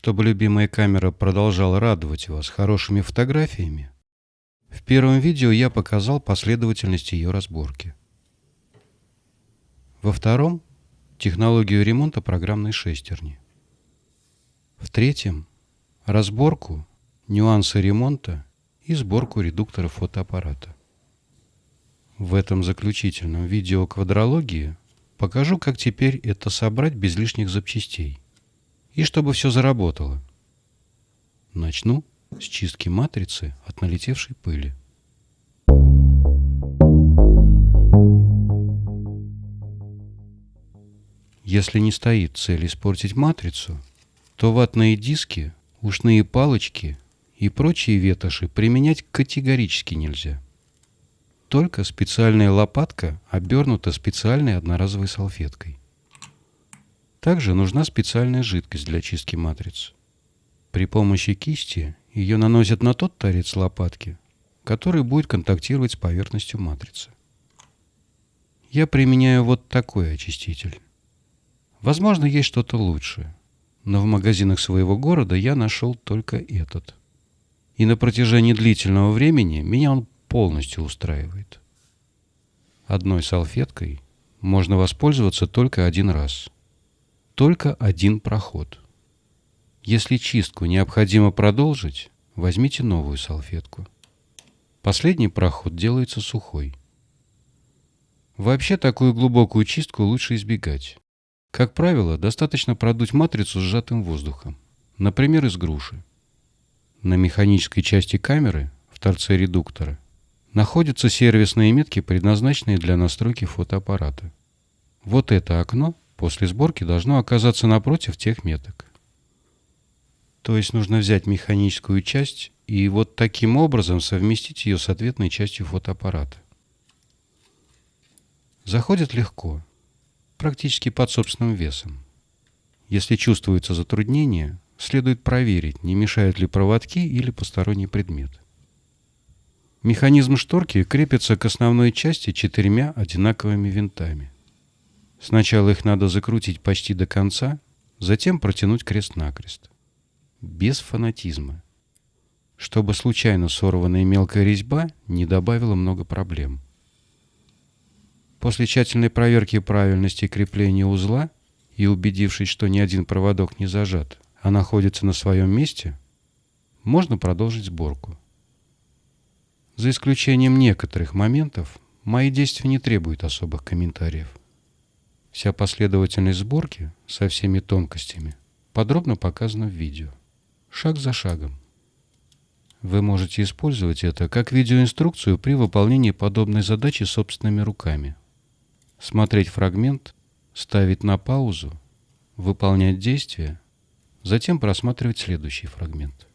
чтобы любимая камера продолжала радовать вас хорошими фотографиями, в первом видео я показал последовательность ее разборки. Во втором – технологию ремонта программной шестерни. В третьем – разборку, нюансы ремонта и сборку редуктора фотоаппарата. В этом заключительном видео квадрологии покажу, как теперь это собрать без лишних запчастей и чтобы все заработало. Начну с чистки матрицы от налетевшей пыли. Если не стоит цель испортить матрицу, то ватные диски, ушные палочки и прочие ветоши применять категорически нельзя. Только специальная лопатка обернута специальной одноразовой салфеткой. Также нужна специальная жидкость для чистки матриц. При помощи кисти ее наносят на тот торец лопатки, который будет контактировать с поверхностью матрицы. Я применяю вот такой очиститель. Возможно, есть что-то лучшее, но в магазинах своего города я нашел только этот. И на протяжении длительного времени меня он полностью устраивает. Одной салфеткой можно воспользоваться только один раз. Только один проход. Если чистку необходимо продолжить, возьмите новую салфетку. Последний проход делается сухой. Вообще такую глубокую чистку лучше избегать. Как правило, достаточно продуть матрицу сжатым воздухом, например, из груши. На механической части камеры, в торце редуктора, находятся сервисные метки, предназначенные для настройки фотоаппарата. Вот это окно после сборки должно оказаться напротив тех меток. То есть нужно взять механическую часть и вот таким образом совместить ее с ответной частью фотоаппарата. Заходит легко, практически под собственным весом. Если чувствуется затруднение, следует проверить, не мешают ли проводки или посторонний предмет. Механизм шторки крепится к основной части 4 одинаковыми винтами. Сначала их надо закрутить почти до конца, затем протянуть крест-накрест. Без фанатизма. Чтобы случайно сорванная мелкая резьба не добавила много проблем. После тщательной проверки правильности крепления узла и убедившись, что ни один проводок не зажат, а находится на своем месте, можно продолжить сборку. За исключением некоторых моментов, мои действия не требуют особых комментариев. Вся последовательность сборки со всеми тонкостями подробно показана в видео, шаг за шагом. Вы можете использовать это как видеоинструкцию при выполнении подобной задачи собственными руками. Смотреть фрагмент, ставить на паузу, выполнять действия, затем просматривать следующий фрагмент.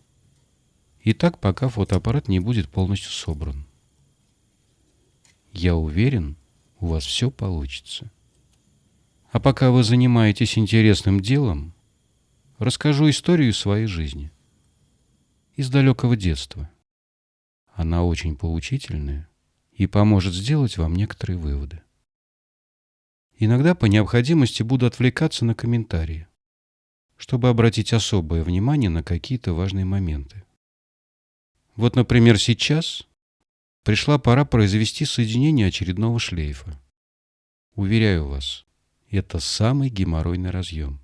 И так, пока фотоаппарат не будет полностью собран. Я уверен, у вас все получится. А пока вы занимаетесь интересным делом, расскажу историю своей жизни. Из далекого детства. Она очень поучительная и поможет сделать вам некоторые выводы. Иногда по необходимости буду отвлекаться на комментарии, чтобы обратить особое внимание на какие-то важные моменты. Вот, например, сейчас пришла пора произвести соединение очередного шлейфа. Уверяю вас, это самый геморройный разъем.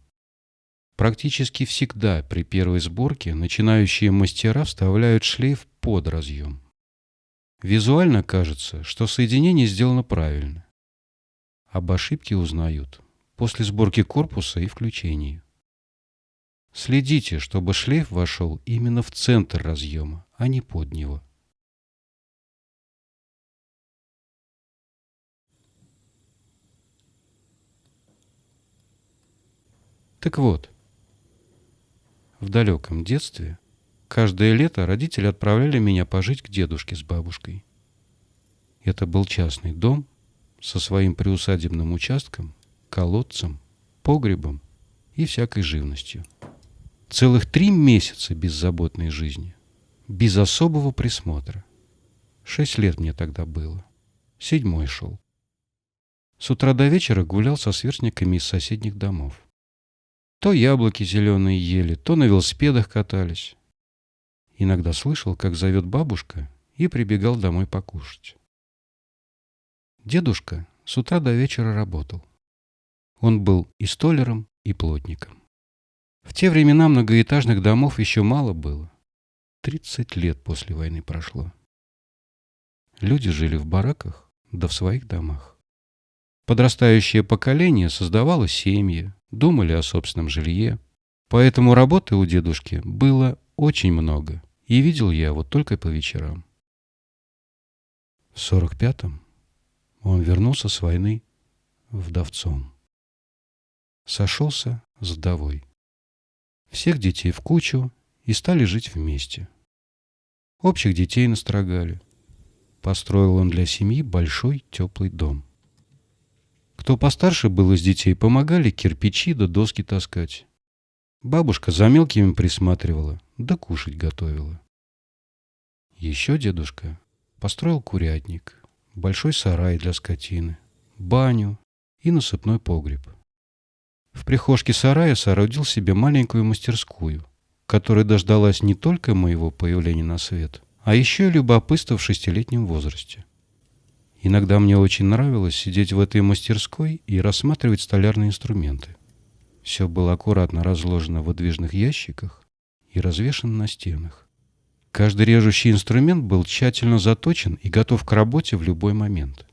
Практически всегда при первой сборке начинающие мастера вставляют шлейф под разъем. Визуально кажется, что соединение сделано правильно. Об ошибке узнают после сборки корпуса и включения. Следите, чтобы шлейф вошел именно в центр разъема, а не под него. Так вот, в далеком детстве каждое лето родители отправляли меня пожить к дедушке с бабушкой. Это был частный дом со своим приусадебным участком, колодцем, погребом и всякой живностью. Целых 3 месяца беззаботной жизни, без особого присмотра. 6 лет мне тогда было. 7-й шел. С утра до вечера гулял со сверстниками из соседних домов. То яблоки зеленые ели, то на велосипедах катались. Иногда слышал, как зовет бабушка, и прибегал домой покушать. Дедушка с утра до вечера работал. Он был и столяром, и плотником. В те времена многоэтажных домов еще мало было. 30 лет после войны прошло. Люди жили в бараках, да в своих домах. Подрастающее поколение создавало семьи, думали о собственном жилье. Поэтому работы у дедушки было очень много, и видел я его только по вечерам. В 45-м он вернулся с войны вдовцом. Сошелся с вдовой. Всех детей в кучу и стали жить вместе. Общих детей настрогали. Построил он для семьи большой теплый дом. Кто постарше был из детей, помогали кирпичи да доски таскать. Бабушка за мелкими присматривала, да кушать готовила. Еще дедушка построил курятник, большой сарай для скотины, баню и насыпной погреб. В прихожке сарая соорудил себе маленькую мастерскую, которая дождалась не только моего появления на свет, а еще и любопытства в 6-летнем возрасте. Иногда мне очень нравилось сидеть в этой мастерской и рассматривать столярные инструменты. Все было аккуратно разложено в выдвижных ящиках и развешано на стенах. Каждый режущий инструмент был тщательно заточен и готов к работе в любой момент.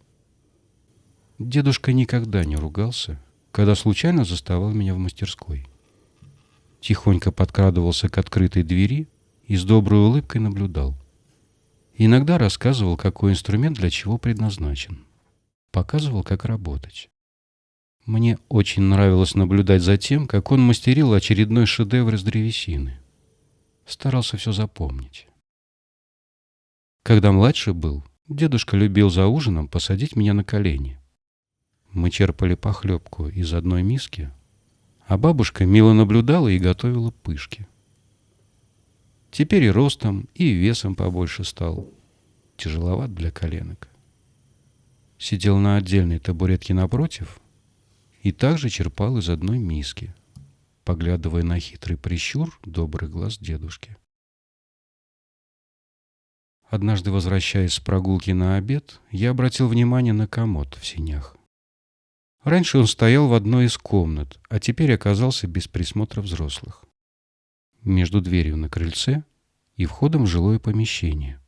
Дедушка никогда не ругался, когда случайно заставал меня в мастерской. Тихонько подкрадывался к открытой двери и с доброй улыбкой наблюдал. Иногда рассказывал, какой инструмент для чего предназначен. Показывал, как работать. Мне очень нравилось наблюдать за тем, как он мастерил очередной шедевр из древесины. Старался все запомнить. Когда младше был, дедушка любил за ужином посадить меня на колени. Мы черпали похлебку из одной миски, а бабушка мило наблюдала и готовила пышки. Теперь и ростом, и весом побольше стал. Тяжеловат для коленок. Сидел на отдельной табуретке напротив и также черпал из одной миски, поглядывая на хитрый прищур добрых глаз дедушки. Однажды, возвращаясь с прогулки на обед, я обратил внимание на комод в сенях. Раньше он стоял в одной из комнат, а теперь оказался без присмотра взрослых. Между дверью на крыльце и входом в жилое помещение.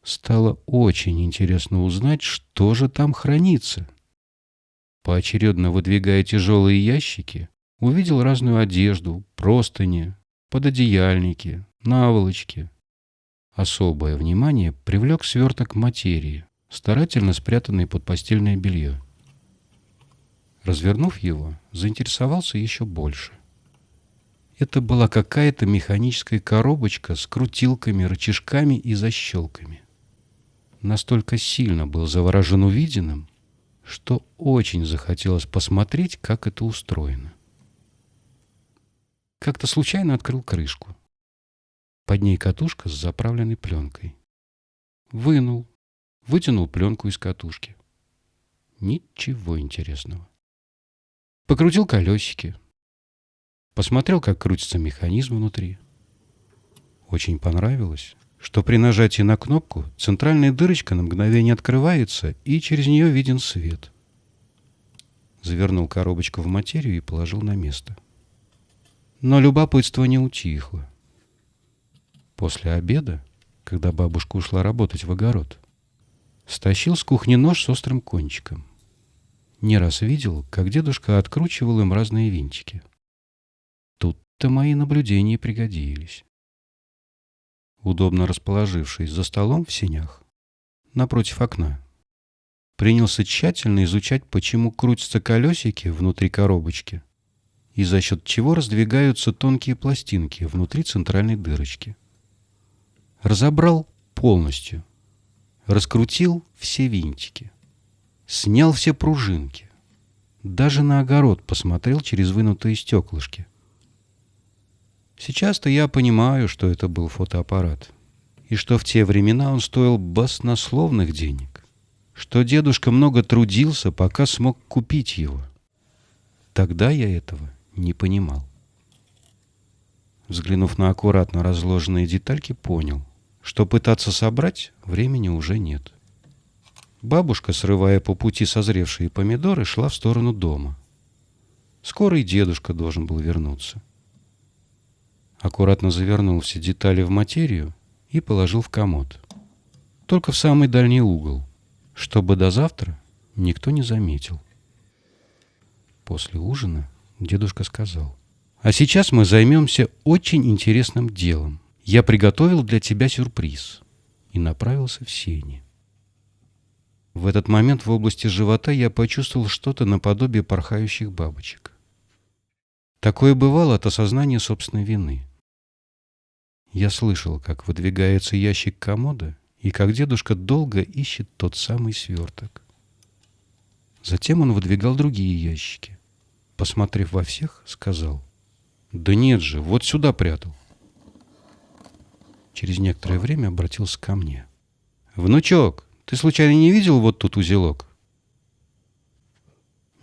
Стало очень интересно узнать, что же там хранится. Поочередно выдвигая тяжелые ящики, увидел разную одежду, простыни, пододеяльники, наволочки. Особое внимание привлек сверток материи, старательно спрятанный под постельное белье. Развернув его, заинтересовался еще больше. Это была какая-то механическая коробочка с крутилками, рычажками и защелками. Настолько сильно был заворожен увиденным, что очень захотелось посмотреть, как это устроено. Как-то случайно открыл крышку. Под ней катушка с заправленной пленкой. Вытянул пленку из катушки. Ничего интересного. Покрутил колесики. Посмотрел, как крутится механизм внутри. Очень понравилось, что при нажатии на кнопку центральная дырочка на мгновение открывается, и через нее виден свет. Завернул коробочку в материю и положил на место. Но любопытство не утихло. После обеда, когда бабушка ушла работать в огород, стащил с кухни нож с острым кончиком. Не раз видел, как дедушка откручивал им разные винтики. Тут-то мои наблюдения пригодились. Удобно расположившись за столом в сенях, напротив окна, принялся тщательно изучать, почему крутятся колесики внутри коробочки и за счет чего раздвигаются тонкие пластинки внутри центральной дырочки. Разобрал полностью, раскрутил все винтики, снял все пружинки, даже на огород посмотрел через вынутые стеклышки. Сейчас-то я понимаю, что это был фотоаппарат, и что в те времена он стоил баснословных денег, что дедушка много трудился, пока смог купить его. Тогда я этого не понимал. Взглянув на аккуратно разложенные детальки, понял, что пытаться собрать времени уже нет. Бабушка, срывая по пути созревшие помидоры, шла в сторону дома. Скоро и дедушка должен был вернуться. Аккуратно завернул все детали в материю и положил в комод. Только в самый дальний угол, чтобы до завтра никто не заметил. После ужина дедушка сказал: «А сейчас мы займемся очень интересным делом. Я приготовил для тебя сюрприз». И направился в сени. В этот момент в области живота я почувствовал что-то наподобие порхающих бабочек. Такое бывало от осознания собственной вины. Я слышал, как выдвигается ящик комода, и как дедушка долго ищет тот самый сверток. Затем он выдвигал другие ящики. Посмотрев во всех, сказал: «Да нет же, вот сюда прятал». Через некоторое время обратился ко мне: «Внучок, ты случайно не видел вот тут узелок?»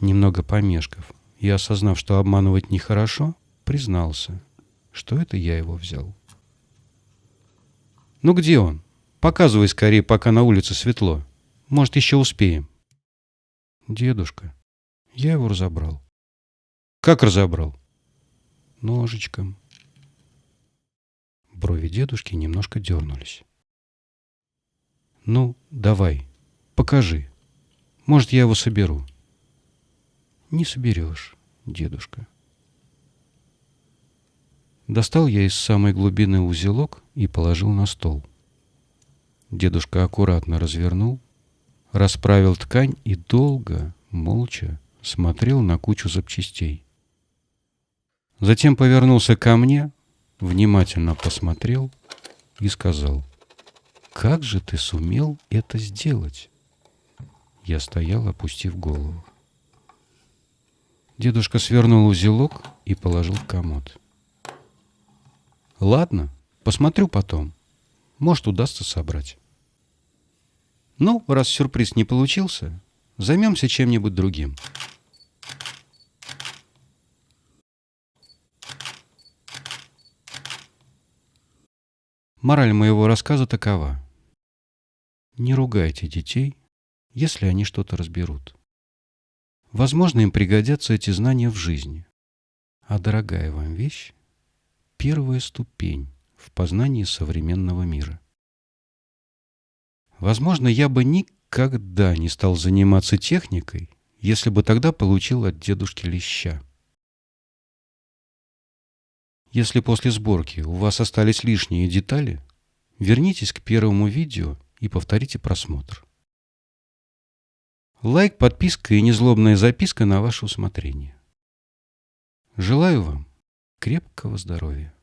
Немного помешков и осознав, что обманывать нехорошо, признался, что это я его взял. «Ну где он? Показывай скорее, пока на улице светло. Может, еще успеем». «Дедушка, я его разобрал». «Как разобрал?» «Ножичком». Брови дедушки немножко дернулись. «Ну, давай, покажи. Может, я его соберу». «Не соберешь, дедушка». Достал я из самой глубины узелок и положил на стол. Дедушка аккуратно развернул, расправил ткань и долго, молча смотрел на кучу запчастей. Затем повернулся ко мне, внимательно посмотрел и сказал: «Как же ты сумел это сделать?» Я стоял, опустив голову. Дедушка свернул узелок и положил в комод. «Ладно, посмотрю потом. Может, удастся собрать». «Ну, раз сюрприз не получился, займемся чем-нибудь другим». Мораль моего рассказа такова: не ругайте детей, если они что-то разберут. Возможно, им пригодятся эти знания в жизни, а дорогая вам вещь — первая ступень в познании современного мира. Возможно, я бы никогда не стал заниматься техникой, если бы тогда получил от дедушки леща. Если после сборки у вас остались лишние детали, вернитесь к первому видео и повторите просмотр. Лайк, подписка и незлобная записка на ваше усмотрение. Желаю вам крепкого здоровья.